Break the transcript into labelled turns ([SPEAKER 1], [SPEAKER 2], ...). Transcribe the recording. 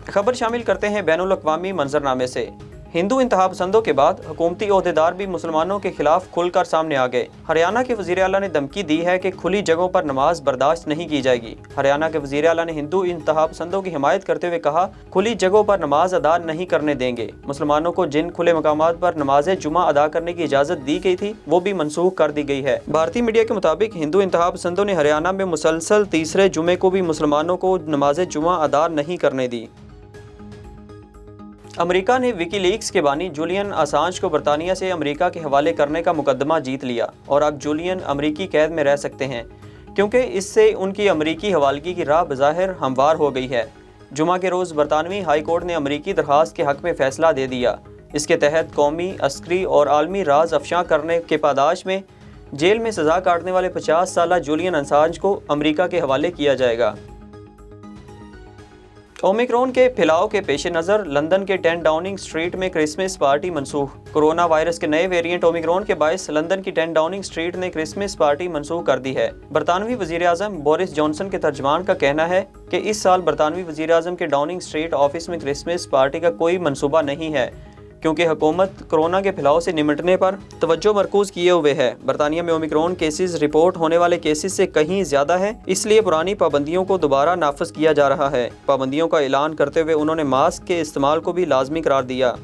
[SPEAKER 1] खबर शामिल करते हैं बैनुल अक़वामी मंजरनामे से। हिंदू इंतहा पसंदों के बाद हुकूमती ओहदेदार भी मुसलमानों के खिलाफ खुलकर सामने आ गए। हरियाणा के वज़ीर आला ने धमकी दी है कि खुली जगहों पर नमाज बर्दाश्त नहीं की जाएगी। हरियाणा के वज़ीर आला ने हिंदू इंतहा पसंदों की हिमायत करते हुए कहा, खुली जगहों पर नमाज अदा नहीं करने देंगे। मुसलमानों को जिन खुले मकामात पर नमाज जुमा अदा करने की इजाज़त दी गई थी वो भी मनसूख कर दी गई है। भारतीय मीडिया के मुताबिक हिंदू इंतहा पसंदों ने हरियाणा में मुसलसल तीसरे जुमे को भी मुसलमानों को नमाज जुमा अदा नहीं करने दी। अमेरिका ने विकीलीक्स के बानी जूलियन असांज को बरतानिया से अमेरिका के हवाले करने का मुकदमा जीत लिया और अब जूलियन अमेरिकी कैद में रह सकते हैं, क्योंकि इससे उनकी अमेरिकी हवालगी की राह बज़ाहिर हमवार हो गई है। जुमा के रोज़ बरतानवी हाई कोर्ट ने अमेरिकी दरख्वास्त के हक़ में फ़ैसला दे दिया। इसके तहत कौमी, अस्करी और आलमी राज अफशा करने के पादाश में जेल में सज़ा काटने वाले 50 साला जूलियन असांज को अमेरिका के हवाले किया जाएगा। ओमिक्रॉन के फैलाव के पेश नज़र लंदन के 10 डाउनिंग स्ट्रीट में क्रिसमस पार्टी मनसूख। कोरोना वायरस के नए वेरिएंट ओमिक्रॉन के बायस लंदन की 10 डाउनिंग स्ट्रीट ने क्रिसमस पार्टी मनसूख कर दी है। बरतानवी वज़ीर आज़म बोरिस जॉनसन के तर्जमान का कहना है कि इस साल बरतानवी वज़ीर आज़म के डाउनिंग स्ट्रीट ऑफिस में क्रिसमस पार्टी का कोई मनसूबा नहीं है, क्योंकि हुकूमत कोरोना के फैलाव से निपटने पर तवज्जो मरकूज़ किए हुए है। बरतानिया में ओमिक्रॉन केसेस रिपोर्ट होने वाले केसेस से कहीं ज़्यादा है, इसलिए पुरानी पाबंदियों को दोबारा नाफिज किया जा रहा है। पाबंदियों का ऐलान करते हुए उन्होंने मास्क के इस्तेमाल को भी लाजमी करार दिया।